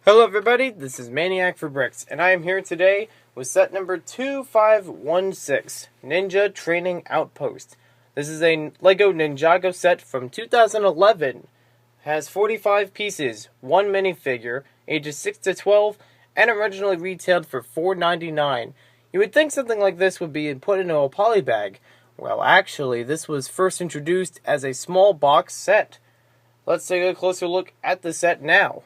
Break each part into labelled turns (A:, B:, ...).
A: Hello everybody, this is Maniac for Bricks, and I am here today with set number 2516, Ninja Training Outpost. This is a LEGO Ninjago set from 2011. Has 45 pieces, 1 minifigure, ages 6 to 12, and originally retailed for $4.99. You would think something like this would be put into a poly bag. Well, actually, this was first introduced as a small box set. Let's take a closer look at the set now.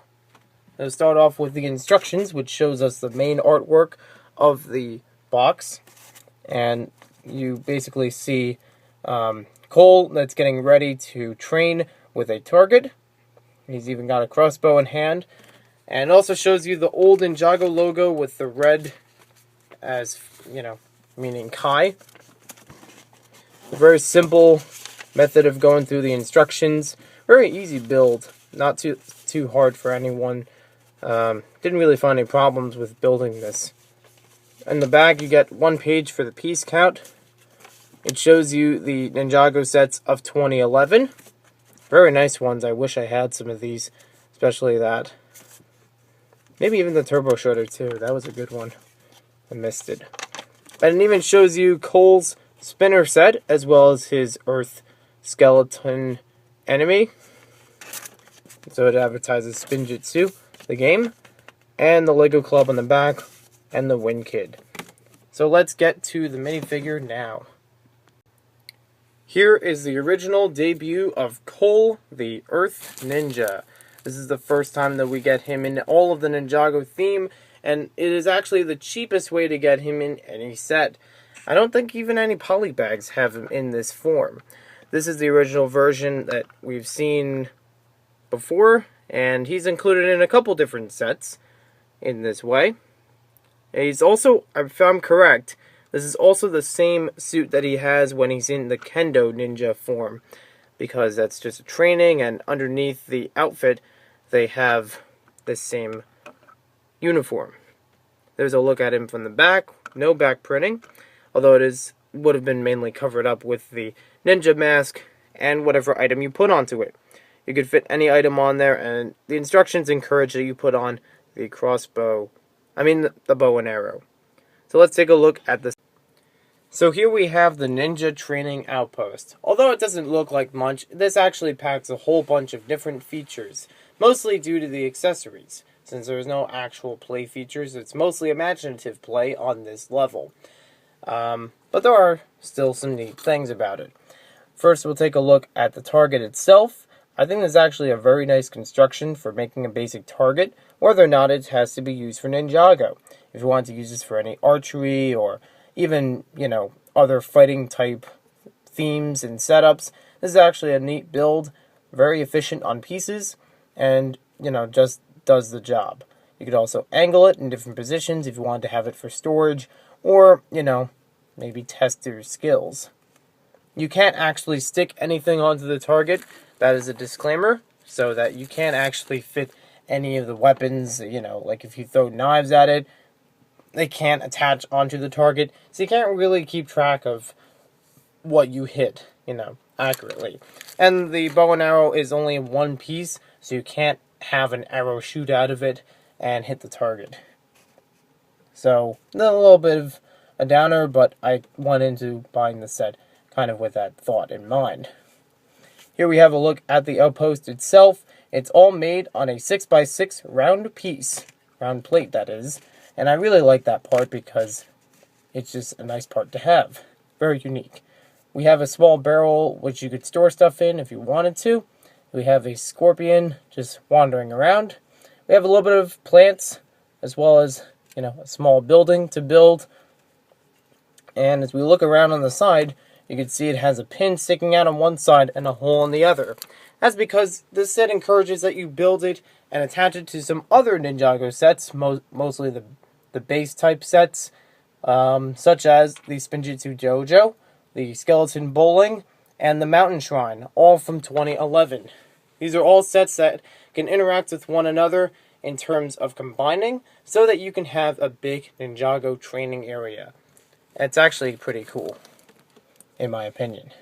A: I'll start off with the instructions, which shows us the main artwork of the box. And you basically see Cole that's getting ready to train with a target. He's even got a crossbow in hand. And it also shows you the old Ninjago logo with the red as, meaning Kai. A very simple method of going through the instructions. Very easy build. Not too hard for anyone. Didn't really find any problems with building this. In the back you get one page for the piece count. It shows you the Ninjago sets of 2011. Very nice ones. I wish I had some of these. Especially that. Maybe even the Turbo Shredder too. That was a good one. I missed it. And it even shows you Cole's spinner set as well as his Earth skeleton enemy. So it advertises Spinjitzu, the game, and the Lego Club on the back, and the Win Kid. So let's get to the minifigure now. Here is the original debut of Cole, the Earth Ninja. This is the first time that we get him in all of the Ninjago theme, and it is actually the cheapest way to get him in any set. I don't think even any poly bags have him in this form. This is the original version that we've seen before, and he's included in a couple different sets in this way. He's also, if I'm correct, this is also the same suit that he has when he's in the Kendo Ninja form, because that's just a training, and underneath the outfit they have the same uniform. There's a look at him from the back, no back printing, although it would have been mainly covered up with the ninja mask and whatever item you put onto it. You could fit any item on there, and the instructions encourage that you put on the crossbow, the bow and arrow. So let's take a look at this. So here we have the Ninja Training Outpost. Although it doesn't look like much, this actually packs a whole bunch of different features, mostly due to the accessories. Since there's no actual play features, it's mostly imaginative play on this level. But there are still some neat things about it. First, we'll take a look at the target itself. I think this is actually a very nice construction for making a basic target, whether or not it has to be used for Ninjago. If you want to use this for any archery or even, other fighting type themes and setups, this is actually a neat build, very efficient on pieces, and, just does the job. You could also angle it in different positions if you want to have it for storage, or, maybe test your skills. You can't actually stick anything onto the target. That is a disclaimer, so that you can't actually fit any of the weapons, like if you throw knives at it, they can't attach onto the target, so you can't really keep track of what you hit, accurately. And the bow and arrow is only in one piece, so you can't have an arrow shoot out of it and hit the target. So, a little bit of a downer, but I went into buying the set kind of with that thought in mind. Here we have a look at the outpost itself. It's all made on a 6x6 round piece. Round plate, that is. And I really like that part because it's just a nice part to have. Very unique. We have a small barrel which you could store stuff in if you wanted to. We have a scorpion just wandering around. We have a little bit of plants as well as, a small building to build. And as we look around on the side, you can see it has a pin sticking out on one side and a hole on the other. That's because this set encourages that you build it and attach it to some other Ninjago sets, mostly the base type sets, such as the Spinjitzu Dojo, the Skeleton Bowling, and the Mountain Shrine, all from 2011. These are all sets that can interact with one another in terms of combining, so that you can have a big Ninjago training area. It's actually pretty cool, in my opinion.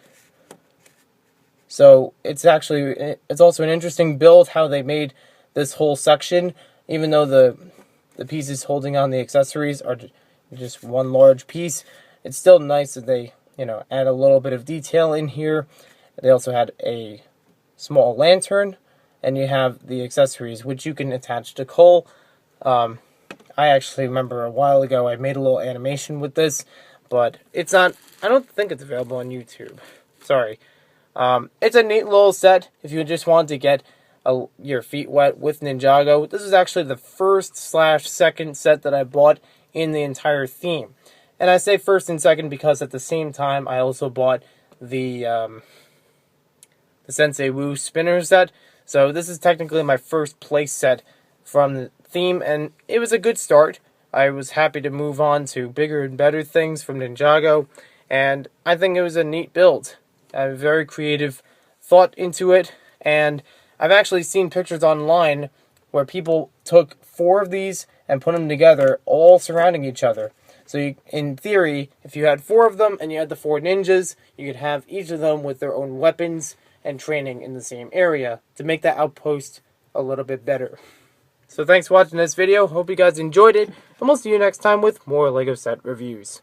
A: So it's also an interesting build how they made this whole section. even though the pieces holding on the accessories are just one large piece, it's still nice that they, add a little bit of detail in here. They also had a small lantern, and you have the accessories, which you can attach to Cole. I actually remember a while ago I made a little animation with this, but it's not, I don't think it's available on YouTube. Sorry. It's a neat little set if you just want to get your feet wet with Ninjago. This is actually the first/second set that I bought in the entire theme. And I say first and second because at the same time I also bought the Sensei Wu spinner set. So this is technically my first place set from the theme, and it was a good start. I was happy to move on to bigger and better things from Ninjago, and I think it was a neat build. I have a very creative thought into it, and I've actually seen pictures online where people took 4 of these and put them together, all surrounding each other. So in theory, if you had 4 of them and you had the 4 ninjas, you could have each of them with their own weapons and training in the same area to make that outpost a little bit better. So thanks for watching this video. Hope you guys enjoyed it, and we'll see you next time with more LEGO set reviews.